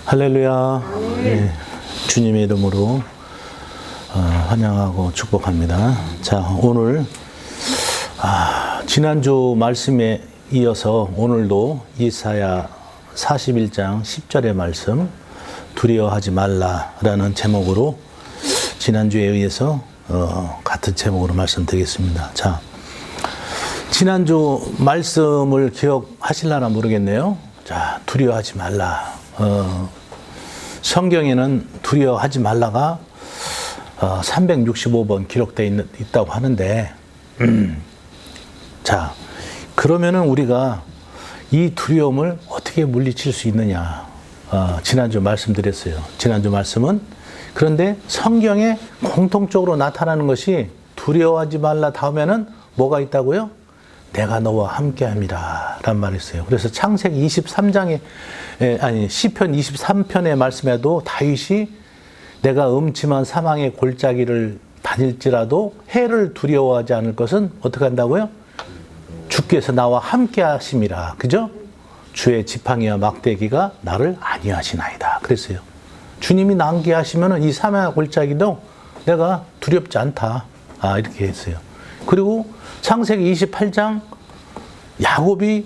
할렐루야. 네, 주님의 이름으로 환영하고 축복합니다. 자, 오늘 지난주 말씀에 이어서 오늘도 이사야 41장 10절의 말씀 두려워하지 말라라는 제목으로 지난주에 의해서 같은 제목으로 말씀드리겠습니다. 자, 지난주 말씀을 기억하실라나 모르겠네요. 자, 두려워하지 말라. 성경에는 두려워하지 말라가 365번 기록되어 있다고 하는데, 자, 그러면은 우리가 이 두려움을 어떻게 물리칠 수 있느냐? 지난주 말씀드렸어요. 지난주 말씀은 그런데 성경에 공통적으로 나타나는 것이 두려워하지 말라 다음에는 뭐가 있다고요? 내가 너와 함께함이라 라는 말이 있어요. 그래서 창세기 23장에 시편 23편의 말씀에도 다윗이 내가 음침한 사망의 골짜기를 다닐지라도 해를 두려워하지 않을 것은 어떻게 한다고요? 주께서 나와 함께 하심이라. 그죠? 주의 지팡이와 막대기가 나를 안위하시나이다. 그랬어요. 주님이 남게 하시면은 이 사망의 골짜기도 내가 두렵지 않다. 이렇게 했어요. 그리고 창세기 28장 야곱이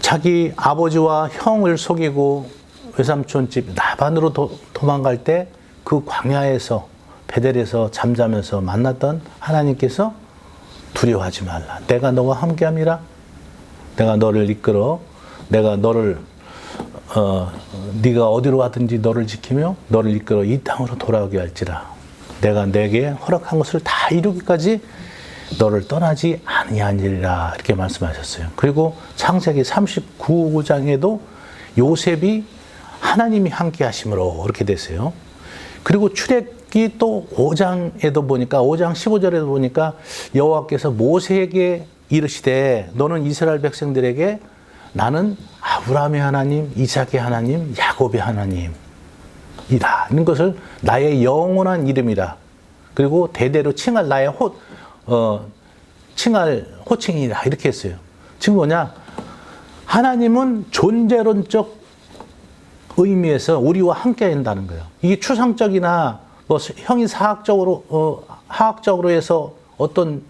자기 아버지와 형을 속이고 외삼촌 집 라반으로 도망갈 때 그 광야에서 베델에서 잠자면서 만났던 하나님께서 두려워하지 말라. 내가 너와 함께함이라. 내가 너를 이끌어 내가 너를 네가 어디로 가든지 너를 지키며 너를 이끌어 이 땅으로 돌아오게 할지라. 내가 내게 허락한 것을 다 이루기까지 너를 떠나지 아니하리라. 이렇게 말씀하셨어요. 그리고 창세기 39장에도 요셉이 하나님이 함께 하심으로 이렇게 됐어요. 그리고 출애굽기 또 5장에도 보니까 5장 15절에도 보니까 여호와께서 모세에게 이르시되 너는 이스라엘 백성들에게 나는 아브라함의 하나님, 이삭의 하나님, 야곱의 하나님 이다. 이런 것을 나의 영원한 이름이라. 그리고 대대로 칭할 나의 칭할 호칭이라. 이렇게 했어요. 지금 뭐냐? 하나님은 존재론적 의미에서 우리와 함께 한다는 거예요. 이게 추상적이나 뭐 형이 하학적으로 해서 어떤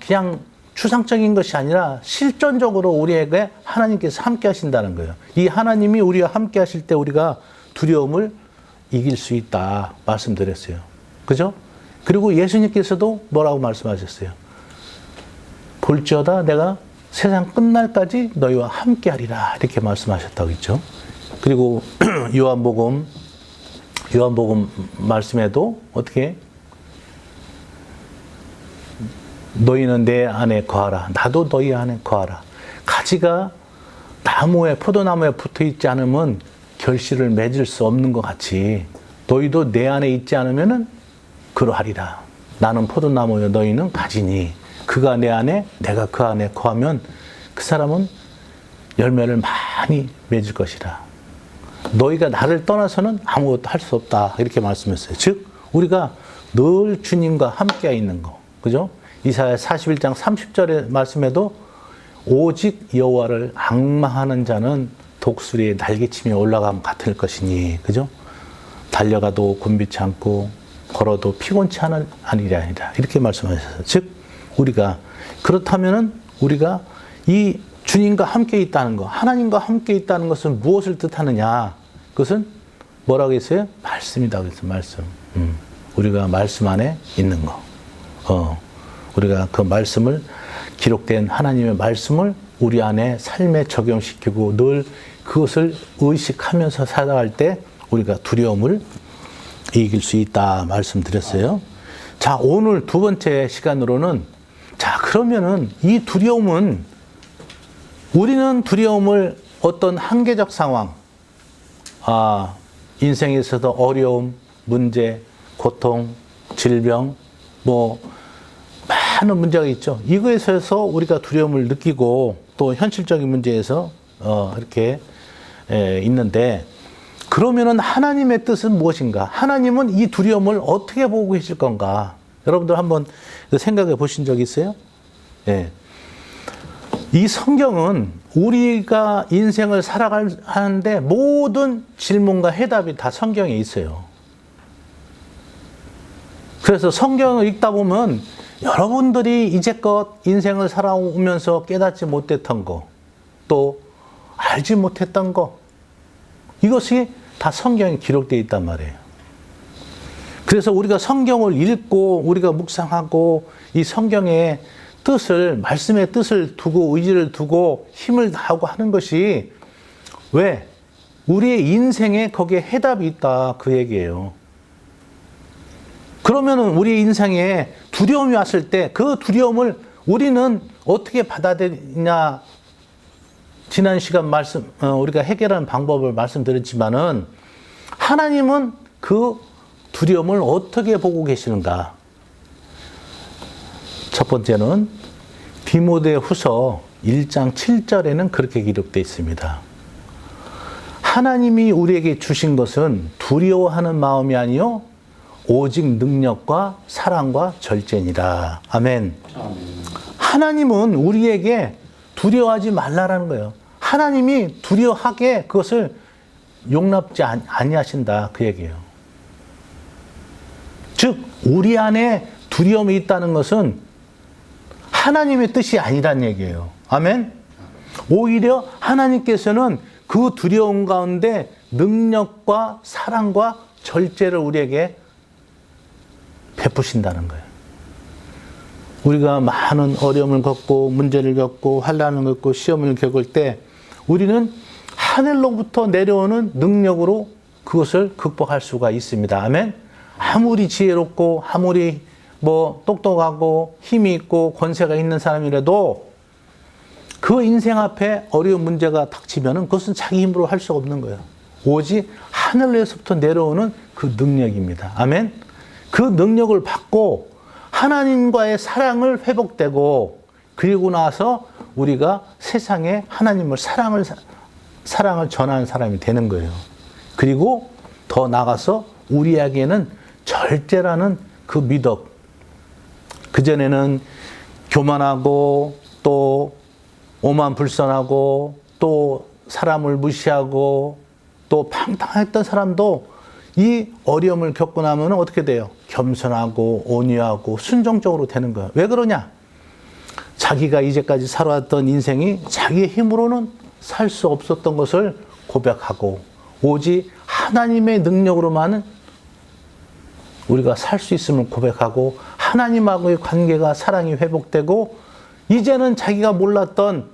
그냥 추상적인 것이 아니라 실존적으로 우리에게 하나님께서 함께 하신다는 거예요. 이 하나님이 우리와 함께 하실 때 우리가 두려움을 이길 수 있다 말씀드렸어요. 그죠? 그리고 예수님께서도 뭐라고 말씀하셨어요? 볼지어다 내가 세상 끝날까지 너희와 함께 하리라. 이렇게 말씀하셨다고 했죠. 그리고 요한복음 말씀에도 어떻게? 너희는 내 안에 거하라. 나도 너희 안에 거하라. 가지가 포도나무에 붙어 있지 않으면 결실을 맺을 수 없는 것 같이 너희도 내 안에 있지 않으면은 그러하리라. 나는 포도나무여 너희는 가지니 그가 내 안에 내가 그 안에 거하면 그 사람은 열매를 많이 맺을 것이라. 너희가 나를 떠나서는 아무것도 할 수 없다. 이렇게 말씀했어요. 즉 우리가 늘 주님과 함께 있는 거. 그죠? 이사야 41장 30절의 말씀에도 오직 여호와를 앙망하는 자는 독수리의 날개치며 올라가면 같을 것이니. 그죠? 달려가도 곤비치 않고 걸어도 피곤치 아니라 이렇게 말씀하셨어요. 즉 우리가 그렇다면은 우리가 이 주님과 함께 있다는 것, 하나님과 함께 있다는 것은 무엇을 뜻하느냐? 그것은 뭐라고 했어요? 말씀이다 그랬어요. 말씀. 우리가 말씀 안에 있는 거. 우리가 그 말씀을 기록된 하나님의 말씀을 우리 안에 삶에 적용시키고 늘 그것을 의식하면서 살아갈 때 우리가 두려움을 이길 수 있다 말씀드렸어요. 자, 오늘 두 번째 시간으로는 자, 그러면은 이 두려움은 우리는 두려움을 어떤 한계적 상황, 인생에서도 어려움, 문제, 고통, 질병, 많은 문제가 있죠. 이거에서 우리가 두려움을 느끼고 또 현실적인 문제에서 이렇게 있는데 그러면은 하나님의 뜻은 무엇인가? 하나님은 이 두려움을 어떻게 보고 계실 건가? 여러분들 한번 생각해 보신 적 있어요? 예. 이 성경은 우리가 인생을 살아가는데 모든 질문과 해답이 다 성경에 있어요. 그래서 성경을 읽다 보면 여러분들이 이제껏 인생을 살아오면서 깨닫지 못했던 거, 또 알지 못했던 거, 이것이 다 성경에 기록되어 있단 말이에요. 그래서 우리가 성경을 읽고 우리가 묵상하고 이 성경의 뜻을, 말씀의 뜻을 두고 의지를 두고 힘을 다하고 하는 것이 왜? 우리의 인생에 거기에 해답이 있다, 그 얘기예요. 그러면은 우리 인생에 두려움이 왔을 때 그 두려움을 우리는 어떻게 받아들이냐, 지난 시간 우리가 해결하는 방법을 말씀드렸지만은 하나님은 그 두려움을 어떻게 보고 계시는가? 첫 번째는 디모데후서 1장 7절에는 그렇게 기록되어 있습니다. 하나님이 우리에게 주신 것은 두려워하는 마음이 아니요 오직 능력과 사랑과 절제니라. 아멘. 하나님은 우리에게 두려워하지 말라라는 거예요. 하나님이 두려워하게 그것을 용납지 아니하신다, 그 얘기예요. 즉 우리 안에 두려움이 있다는 것은 하나님의 뜻이 아니란 얘기예요. 아멘. 오히려 하나님께서는 그 두려움 가운데 능력과 사랑과 절제를 우리에게 베푸신다는 거예요. 우리가 많은 어려움을 겪고 문제를 겪고 환난을 겪고 시험을 겪을 때 우리는 하늘로부터 내려오는 능력으로 그것을 극복할 수가 있습니다. 아멘. 아무리 지혜롭고 아무리 똑똑하고 힘이 있고 권세가 있는 사람이라도 그 인생 앞에 어려운 문제가 닥치면은 그것은 자기 힘으로 할 수 없는 거예요. 오직 하늘에서부터 내려오는 그 능력입니다. 아멘. 그 능력을 받고 하나님과의 사랑을 회복되고 그리고 나서 우리가 세상에 하나님을 사랑을 전하는 사람이 되는 거예요. 그리고 더 나아가서 우리에게는 절제라는 그 미덕. 그전에는 교만하고 또 오만불선하고 또 사람을 무시하고 또 방탕했던 사람도 이 어려움을 겪고 나면 어떻게 돼요? 겸손하고 온유하고 순종적으로 되는 거예요. 왜 그러냐? 자기가 이제까지 살아왔던 인생이 자기의 힘으로는 살 수 없었던 것을 고백하고 오직 하나님의 능력으로만 우리가 살 수 있음을 고백하고 하나님하고의 관계가 사랑이 회복되고 이제는 자기가 몰랐던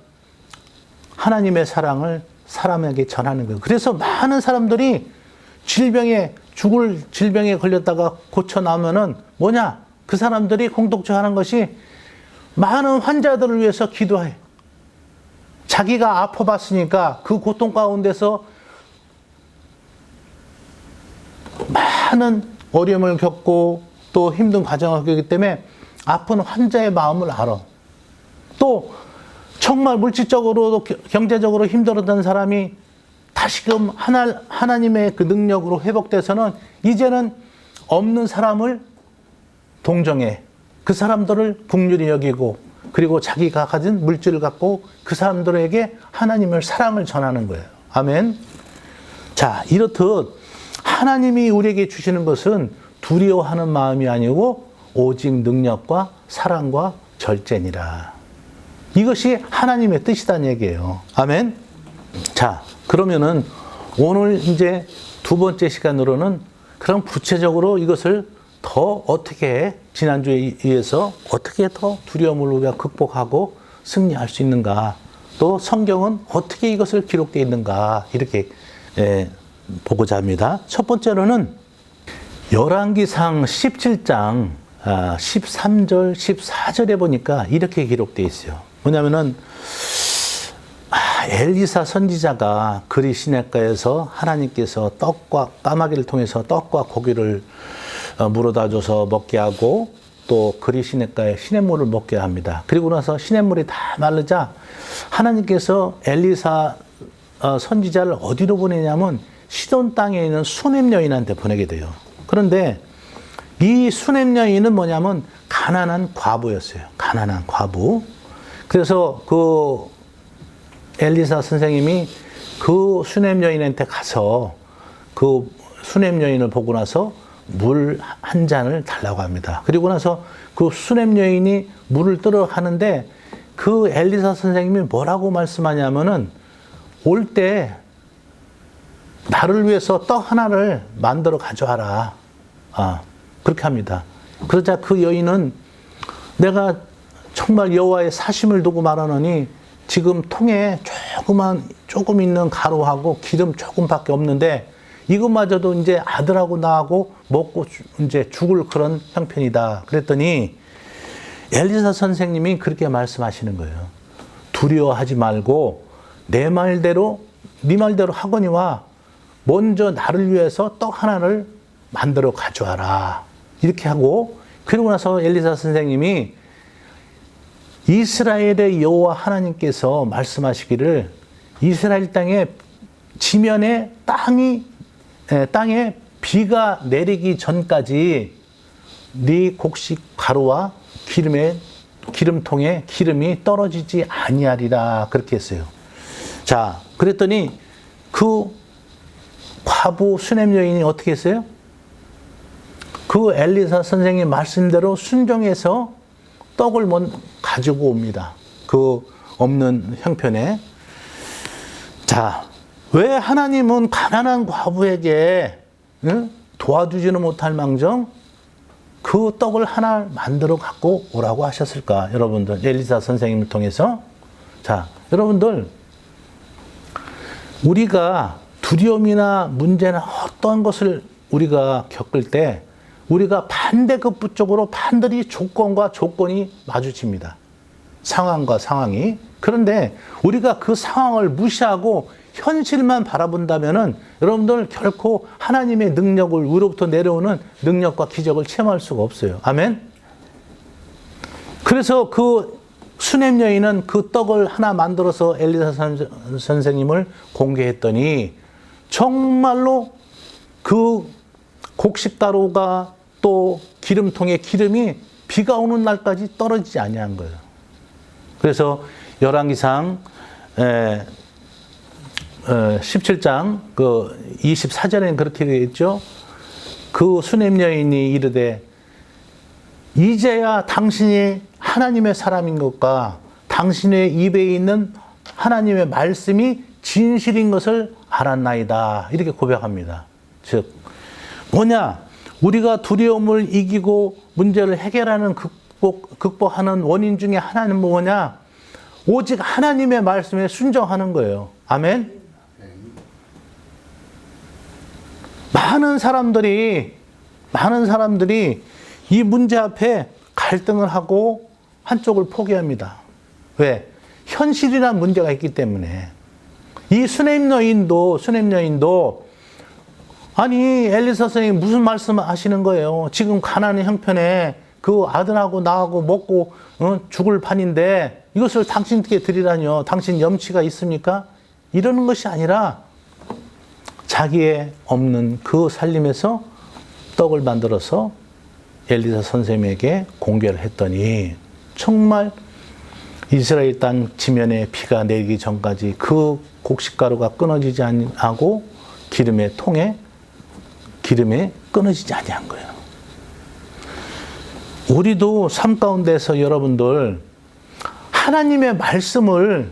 하나님의 사랑을 사람에게 전하는 거예요. 그래서 많은 사람들이 죽을 질병에 걸렸다가 고쳐 나오면은 뭐냐? 그 사람들이 공통적으로 하는 것이 많은 환자들을 위해서 기도해. 자기가 아파봤으니까 그 고통 가운데서 많은 어려움을 겪고 또 힘든 과정을 겪기 때문에 아픈 환자의 마음을 알아. 또 정말 물질적으로 경제적으로 힘들었던 사람이 다시금 하나님의 그 능력으로 회복돼서는 이제는 없는 사람을 동정해. 그 사람들을 긍휼히 여기고 그리고 자기가 가진 물질을 갖고 그 사람들에게 하나님의 사랑을 전하는 거예요. 아멘. 자, 이렇듯 하나님이 우리에게 주시는 것은 두려워하는 마음이 아니고 오직 능력과 사랑과 절제니라. 이것이 하나님의 뜻이라는 얘기예요. 아멘. 자, 그러면은 오늘 이제 두 번째 시간으로는 그럼 구체적으로 이것을 더 어떻게 지난주에 의해서 어떻게 더 두려움을 우리가 극복하고 승리할 수 있는가, 또 성경은 어떻게 이것을 기록되어 있는가 이렇게 보고자 합니다. 첫 번째로는 열왕기상 17장 13절 14절에 보니까 이렇게 기록되어 있어요. 뭐냐면은 엘리사 선지자가 그리 시냇가에서 하나님께서 떡과 까마귀를 통해서 떡과 고기를 물어다 줘서 먹게 하고 또 그리 시냇가에 시냇물을 먹게 합니다. 그리고 나서 시냇물이 다 마르자 하나님께서 엘리사 선지자를 어디로 보내냐면 시돈 땅에 있는 수넴 여인한테 보내게 돼요. 그런데 이 수넴 여인은 뭐냐면 가난한 과부였어요. 가난한 과부. 그래서 그 엘리사 선생님이 그 수냄 여인한테 가서 그 수냄 여인을 보고 나서 물 한 잔을 달라고 합니다. 그리고 나서 그 수냄 여인이 물을 뜨러 가는데 그 엘리사 선생님이 뭐라고 말씀하냐면은 올 때 나를 위해서 떡 하나를 만들어 가져와라. 그렇게 합니다. 그러자 그 여인은 내가 정말 여호와의 사심을 두고 말하노니 지금 통에 조금 있는 가루하고 기름 조금밖에 없는데 이것마저도 이제 아들하고 나하고 먹고 이제 죽을 그런 형편이다. 그랬더니 엘리사 선생님이 그렇게 말씀하시는 거예요. 두려워하지 말고 네 말대로 하거니와 먼저 나를 위해서 떡 하나를 만들어 가져와라. 이렇게 하고 그러고 나서 엘리사 선생님이 이스라엘의 여호와 하나님께서 말씀하시기를 이스라엘 땅에 지면에 땅에 비가 내리기 전까지 네 곡식 가루와 기름통에 기름이 떨어지지 아니하리라 그렇게 했어요. 자, 그랬더니 그 과부 수냄 여인이 어떻게 했어요? 그 엘리사 선생님 말씀대로 순종해서 떡을 가지고 옵니다. 그 없는 형편에. 자, 왜 하나님은 가난한 과부에게 도와주지는 못할 망정 그 떡을 하나 만들어 갖고 오라고 하셨을까? 여러분들, 엘리사 선생님을 통해서. 자, 여러분들, 우리가 두려움이나 문제나 어떤 것을 우리가 겪을 때 우리가 반대급부 쪽으로 반드시 조건과 조건이 마주칩니다. 상황과 상황이. 그런데 우리가 그 상황을 무시하고 현실만 바라본다면은 여러분들 결코 하나님의 능력을 위로부터 내려오는 능력과 기적을 체험할 수가 없어요. 아멘? 그래서 그 수냄 여인은 그 떡을 하나 만들어서 엘리사 선생님을 공개했더니 정말로 그 곡식가루가 또 기름통에 기름이 비가 오는 날까지 떨어지지 아니한 거예요. 그래서 열왕기상 17장 그 24절에는 그렇게 되어 있죠. 그 수냄 여인이 이르되 이제야 당신이 하나님의 사람인 것과 당신의 입에 있는 하나님의 말씀이 진실인 것을 알았나이다. 이렇게 고백합니다. 즉 뭐냐? 우리가 두려움을 이기고 문제를 해결하는 극복하는 원인 중에 하나는 뭐냐? 오직 하나님의 말씀에 순종하는 거예요. 아멘? 많은 사람들이 이 문제 앞에 갈등을 하고 한쪽을 포기합니다. 왜? 현실이란 문제가 있기 때문에. 이 수냄 여인도 아니 엘리사 선생님 무슨 말씀 하시는 거예요? 지금 가난의 형편에 그 아들하고 나하고 먹고 죽을 판인데 이것을 당신께 드리라뇨? 당신 염치가 있습니까? 이러는 것이 아니라 자기의 없는 그 살림에서 떡을 만들어서 엘리사 선생님에게 공개를 했더니 정말 이스라엘 땅 지면에 비가 내리기 전까지 그 곡식가루가 끊어지지 않고 기름에 끊어지지 아니한 거예요. 우리도 삶 가운데서 여러분들 하나님의 말씀을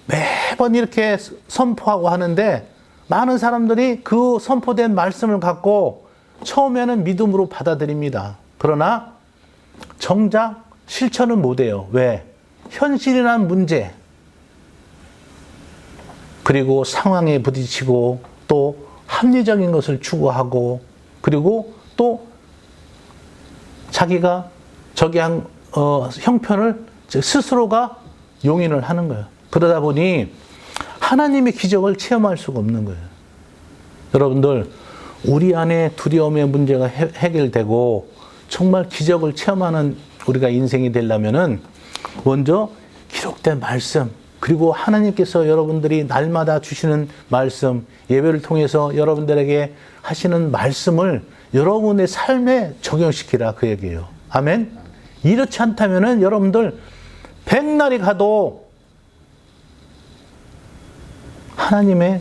매번 이렇게 선포하고 하는데 많은 사람들이 그 선포된 말씀을 갖고 처음에는 믿음으로 받아들입니다. 그러나 정작 실천은 못해요. 왜? 현실이란 문제 그리고 상황에 부딪히고 또 합리적인 것을 추구하고 그리고 또 자기가 저기한 형편을 스스로가 용인을 하는 거예요. 그러다 보니 하나님의 기적을 체험할 수가 없는 거예요. 여러분들 우리 안에 두려움의 문제가 해결되고 정말 기적을 체험하는 우리가 인생이 되려면은 먼저 기록된 말씀 그리고 하나님께서 여러분들이 날마다 주시는 말씀 예배를 통해서 여러분들에게 하시는 말씀을 여러분의 삶에 적용시키라 그 얘기예요. 아멘? 이렇지 않다면은 여러분들 백날이 가도 하나님의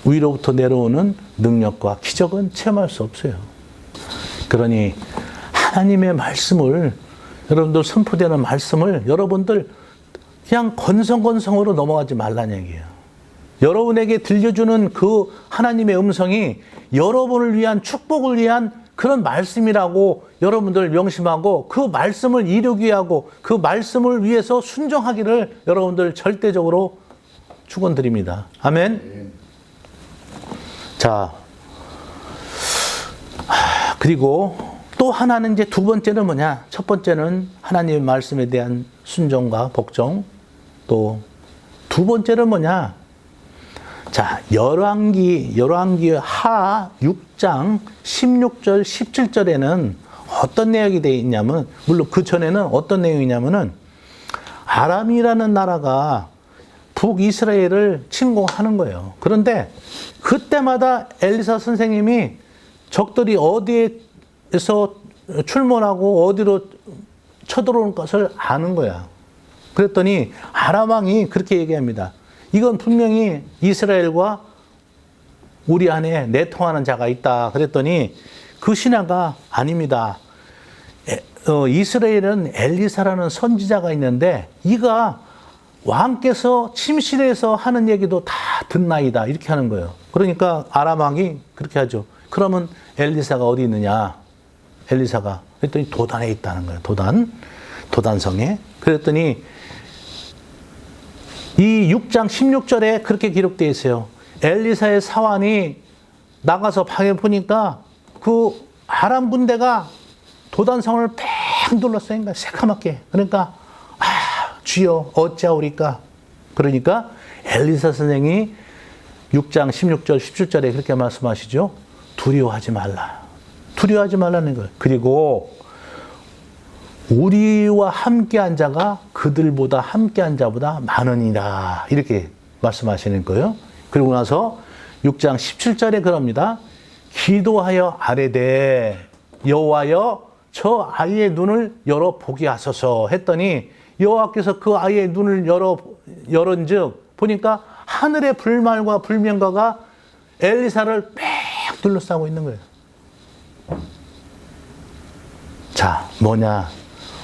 위로부터 내려오는 능력과 기적은 체험할 수 없어요. 그러니 하나님의 말씀을, 여러분들 선포되는 말씀을 여러분들 그냥 건성건성으로 넘어가지 말라는 얘기예요. 여러분에게 들려주는 그 하나님의 음성이 여러분을 위한 축복을 위한 그런 말씀이라고 여러분들 명심하고 그 말씀을 이루기 위하고 그 말씀을 위해서 순종하기를 여러분들 절대적으로 축원드립니다. 아멘. 자, 그리고 또 하나는 이제 두 번째는 뭐냐? 첫 번째는 하나님의 말씀에 대한 순종과 복종. 또 두 번째는 뭐냐? 자, 열왕기 하 6장 16절 17절에는 어떤 내용이 되어 있냐면, 물론 그 전에는 어떤 내용이냐면은 아람이라는 나라가 북이스라엘을 침공하는 거예요. 그런데 그때마다 엘리사 선생님이 적들이 어디에서 출몰하고 어디로 쳐들어오는 것을 아는 거야. 그랬더니 아람 왕이 그렇게 얘기합니다. 이건 분명히 이스라엘과 우리 안에 내통하는 자가 있다. 그랬더니 그 신하가 아닙니다. 이스라엘은 엘리사라는 선지자가 있는데 이가 왕께서 침실에서 하는 얘기도 다 듣나이다. 이렇게 하는 거예요. 그러니까 아람 왕이 그렇게 하죠. 그러면 엘리사가 어디 있느냐? 엘리사가 그랬더니 도단에 있다는 거예요. 도단성에. 그랬더니 이 6장 16절에 그렇게 기록되어 있어요. 엘리사의 사환이 나가서 방에 보니까 그 아람 군대가 도단성을 팽 둘렀어요. 그러니까 새카맣게. 그러니까 주여 어찌하오리까? 그러니까 엘리사 선생이 6장 16절 17절에 그렇게 말씀하시죠. 두려워하지 말라. 두려워하지 말라는 거예요. 그리고 우리와 함께한 자가 그들보다 함께한 자보다 많으니라. 이렇게 말씀하시는 거예요. 그리고 나서 6장 17절에 그럽니다. 기도하여 아뢰되 여호와여 저 아이의 눈을 열어 보게 하소서 했더니 여호와께서 그 아이의 눈을 열은즉 보니까 하늘의 불말과 불명가가 엘리사를 빽 둘러싸고 있는 거예요. 자, 뭐냐?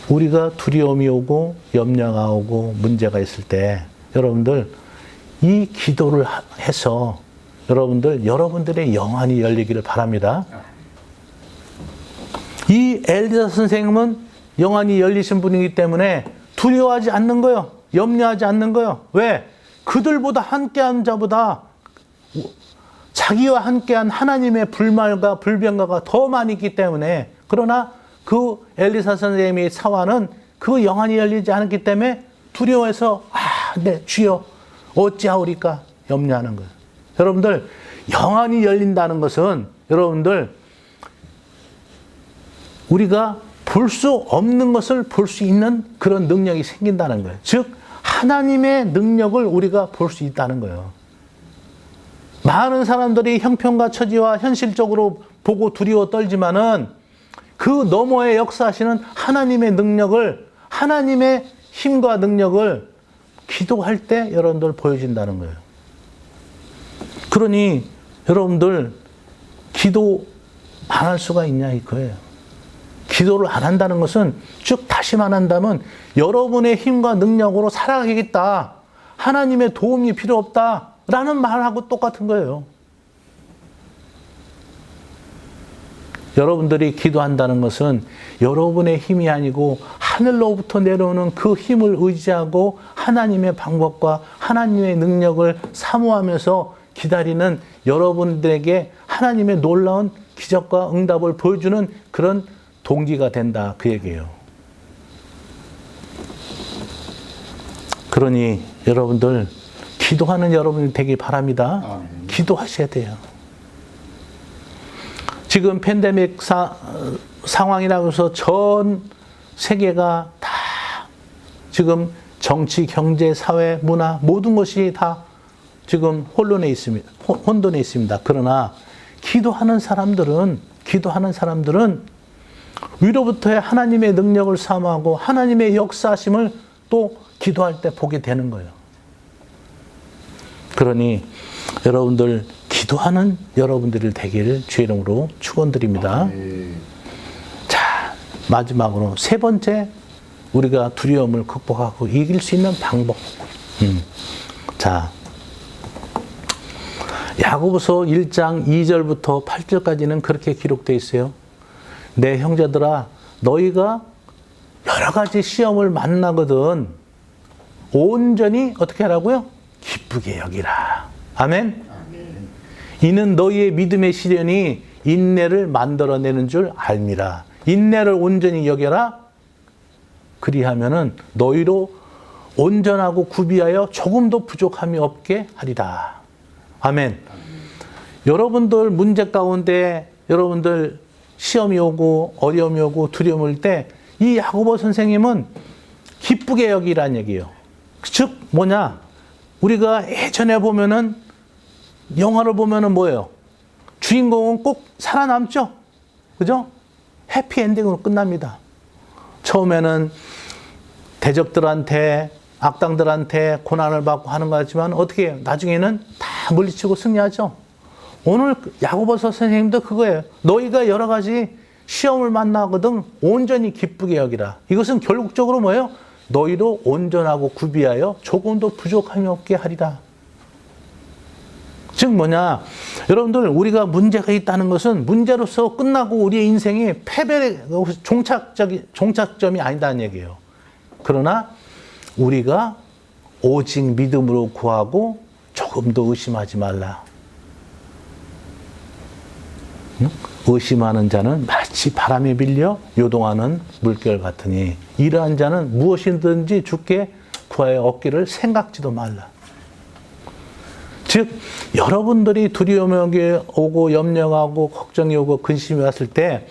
우리가 두려움이 오고 염려가 오고 문제가 있을 때 여러분들 이 기도를 해서 여러분들의 영안이 열리기를 바랍니다. 이 엘리사 선생님은 영안이 열리신 분이기 때문에 두려워하지 않는 거예요. 염려하지 않는 거예요. 왜? 그들보다 함께한 자보다 자기와 함께한 하나님의 불말과 불병가가 더 많이 있기 때문에. 그러나 그 엘리사 선생님의 사화는 그 영안이 열리지 않았기 때문에 두려워해서 네 주여 어찌하오리까 염려하는 거예요. 여러분들 영안이 열린다는 것은 여러분들 우리가 볼 수 없는 것을 볼 수 있는 그런 능력이 생긴다는 거예요. 즉 하나님의 능력을 우리가 볼 수 있다는 거예요. 많은 사람들이 형편과 처지와 현실적으로 보고 두려워 떨지만은 그 너머에 역사하시는 하나님의 능력을, 하나님의 힘과 능력을 기도할 때 여러분들 보여진다는 거예요. 그러니 여러분들 기도 안 할 수가 있냐 이거예요. 기도를 안 한다는 것은 쭉 다시만 한다면 여러분의 힘과 능력으로 살아가겠다. 하나님의 도움이 필요 없다라는 말하고 똑같은 거예요. 여러분들이 기도한다는 것은 여러분의 힘이 아니고 하늘로부터 내려오는 그 힘을 의지하고 하나님의 방법과 하나님의 능력을 사모하면서 기다리는 여러분들에게 하나님의 놀라운 기적과 응답을 보여주는 그런 동기가 된다. 그 얘기예요. 그러니 여러분들 기도하는 여러분이 되길 바랍니다. 기도하셔야 돼요. 지금 팬데믹 상황이라고 해서 전 세계가 다 지금 정치, 경제, 사회, 문화 모든 것이 다 지금 혼돈에 있습니다. 그러나 기도하는 사람들은 위로부터의 하나님의 능력을 사모하고 하나님의 역사하심을 또 기도할 때 보게 되는 거예요. 그러니 여러분들 기도하는 여러분들이 되기를 주의 이름으로 축원드립니다. 자, 마지막으로 세 번째, 우리가 두려움을 극복하고 이길 수 있는 방법. 자, 야고보서 1장 2절부터 8절까지는 그렇게 기록되어 있어요. 내 형제들아, 너희가 여러 가지 시험을 만나거든 온전히 어떻게 하라고요? 기쁘게 여기라. 아멘. 이는 너희의 믿음의 시련이 인내를 만들어내는 줄 알미라. 인내를 온전히 여겨라. 그리하면은 너희로 온전하고 구비하여 조금도 부족함이 없게 하리라. 아멘. 여러분들 문제 가운데, 여러분들 시험이 오고 어려움이 오고 두려움이 올 때 이 야고보 선생님은 기쁘게 여기라는 얘기예요. 즉 뭐냐? 우리가 예전에 보면은 영화를 보면은 뭐예요? 주인공은 꼭 살아남죠? 그죠? 해피엔딩으로 끝납니다. 처음에는 대적들한테, 악당들한테 고난을 받고 하는 것 같지만 어떻게 해요? 나중에는 다 물리치고 승리하죠? 오늘 야고보서 선생님도 그거예요. 너희가 여러 가지 시험을 만나거든 온전히 기쁘게 여기라. 이것은 결국적으로 뭐예요? 너희로 온전하고 구비하여 조금도 부족함이 없게 하리라. 즉 뭐냐? 여러분들 우리가 문제가 있다는 것은 문제로서 끝나고 우리의 인생이 패배의 종착점이 아니다는 얘기예요. 그러나 우리가 오직 믿음으로 구하고 조금도 의심하지 말라. 의심하는 자는 마치 바람에 빌려 요동하는 물결 같으니 이러한 자는 무엇이든지 주께 구하여 얻기를 생각지도 말라. 즉 여러분들이 두려움이 오고 염려하고 걱정이 오고 근심이 왔을 때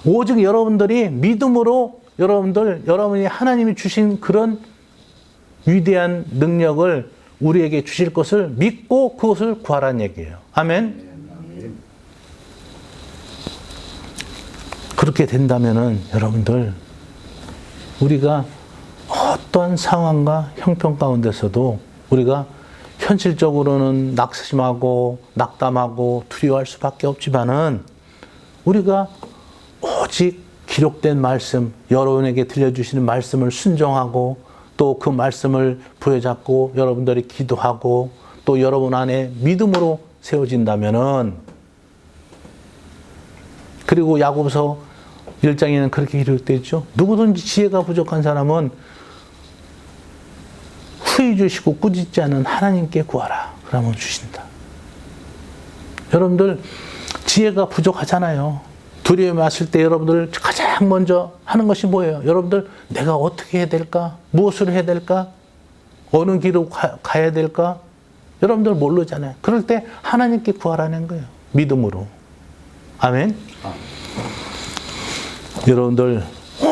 오직 여러분들이 믿음으로 여러분이 하나님이 주신 그런 위대한 능력을 우리에게 주실 것을 믿고 그것을 구하라는 얘기예요. 아멘. 그렇게 된다면은 여러분들 우리가 어떤 상황과 형편 가운데서도 우리가 현실적으로는 낙심하고 낙담하고 두려워할 수밖에 없지만은 우리가 오직 기록된 말씀, 여러분에게 들려주시는 말씀을 순종하고 또 그 말씀을 부여잡고 여러분들이 기도하고 또 여러분 안에 믿음으로 세워진다면은, 그리고 야고보서 1장에는 그렇게 기록되어 있죠. 누구든지 지혜가 부족한 사람은 후히 주시고 꾸짖지 않은 하나님께 구하라. 그러면 주신다. 여러분들 지혜가 부족하잖아요. 두려움이 왔을 때 여러분들 가장 먼저 하는 것이 뭐예요? 여러분들 내가 어떻게 해야 될까? 무엇을 해야 될까? 어느 길로 가야 될까? 여러분들 모르잖아요. 그럴 때 하나님께 구하라는 거예요. 믿음으로. 아멘. 여러분들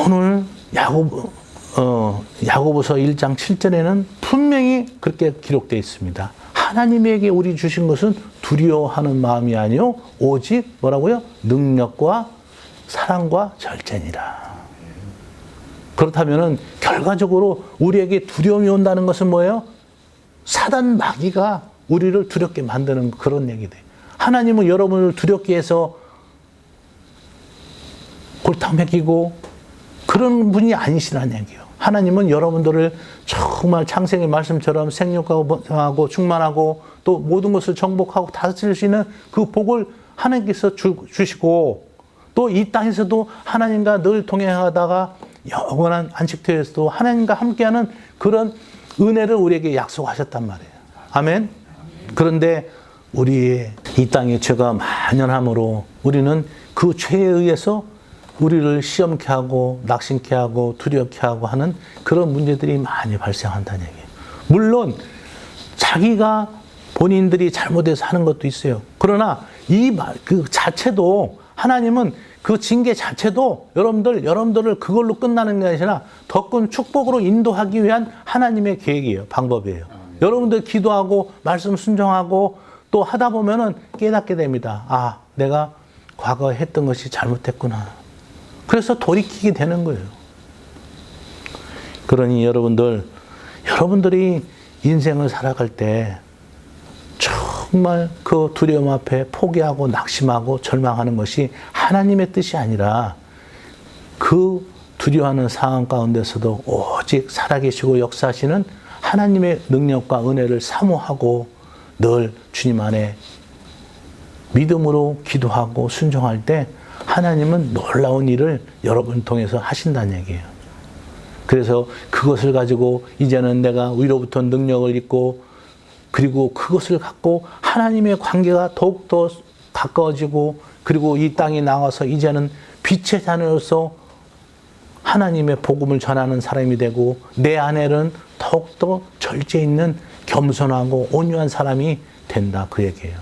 오늘 야고보서 1장 7절에는 분명히 그렇게 기록되어 있습니다. 하나님에게 우리 주신 것은 두려워하는 마음이 아니요 오직 뭐라고요? 능력과 사랑과 절제니라. 그렇다면은 결과적으로 우리에게 두려움이 온다는 것은 뭐예요? 사단 마귀가 우리를 두렵게 만드는 그런 얘기돼요. 하나님은 여러분을 두렵게 해서 골탕 먹이고 그런 분이 아니시라는 얘기예요. 하나님은 여러분들을 정말 창세기 말씀처럼 생육하고 충만하고 또 모든 것을 정복하고 다스릴 수 있는 그 복을 하나님께서 주시고 또 이 땅에서도 하나님과 늘 동행하다가 영원한 안식처에서도 하나님과 함께하는 그런 은혜를 우리에게 약속하셨단 말이에요. 아멘. 그런데 우리의 이 땅에 죄가 만연함으로 우리는 그 죄에 의해서 우리를 시험케 하고 낙심케 하고 두렵게 하고 하는 그런 문제들이 많이 발생한다는 얘기예요. 물론 자기가 본인들이 잘못해서 하는 것도 있어요. 그러나 그 자체도 하나님은 그 징계 자체도 여러분들을 그걸로 끝나는 게 아니라 더 큰 축복으로 인도하기 위한 하나님의 계획이에요. 방법이에요. 여러분들 기도하고 말씀 순종하고 또 하다 보면은 깨닫게 됩니다. 아, 내가 과거에 했던 것이 잘못했구나. 그래서 돌이키게 되는 거예요. 그러니 여러분들이 인생을 살아갈 때 정말 그 두려움 앞에 포기하고 낙심하고 절망하는 것이 하나님의 뜻이 아니라 그 두려워하는 상황 가운데서도 오직 살아계시고 역사하시는 하나님의 능력과 은혜를 사모하고 늘 주님 안에 믿음으로 기도하고 순종할 때 하나님은 놀라운 일을 여러분 통해서 하신다는 얘기예요. 그래서 그것을 가지고 이제는 내가 위로부터 능력을 입고 그리고 그것을 갖고 하나님의 관계가 더욱더 가까워지고 그리고 이 땅에 나와서 이제는 빛의 자녀로서 하나님의 복음을 전하는 사람이 되고 내 안에는 더욱더 절제 있는 겸손하고 온유한 사람이 된다 그 얘기예요.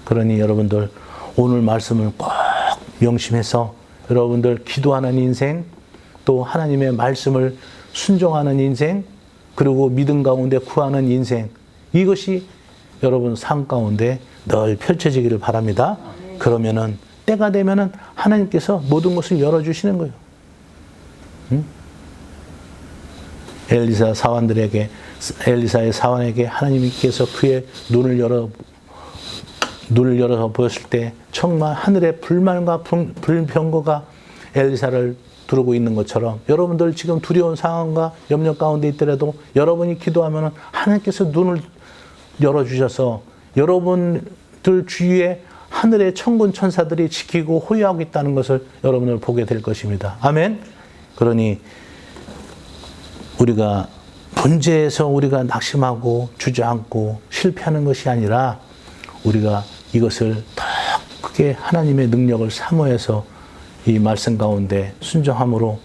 그러니 여러분들 오늘 말씀을 꼭 명심해서 여러분들 기도하는 인생 또 하나님의 말씀을 순종하는 인생 그리고 믿음 가운데 구하는 인생 이것이 여러분 삶 가운데 늘 펼쳐지기를 바랍니다. 그러면은 때가 되면은 하나님께서 모든 것을 열어주시는 거예요. 응? 엘리사의 사환에게 하나님께서 그의 눈을 열어서 보였을 때 정말 하늘의 불만과 불병거가 엘리사를 두르고 있는 것처럼 여러분들 지금 두려운 상황과 염려 가운데 있더라도 여러분이 기도하면 하나님께서 눈을 열어주셔서 여러분들 주위에 하늘의 천군 천사들이 지키고 호위하고 있다는 것을 여러분을 보게 될 것입니다. 아멘. 그러니 우리가 문제에서 우리가 낙심하고 주저앉고 실패하는 것이 아니라 우리가 이것을 더 크게 하나님의 능력을 사모해서 이 말씀 가운데 순종함으로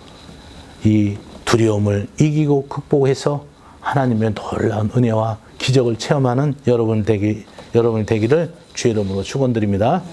이 두려움을 이기고 극복해서 하나님의 놀라운 은혜와 기적을 체험하는 여러분이 되기를 주의 이름으로 축원드립니다.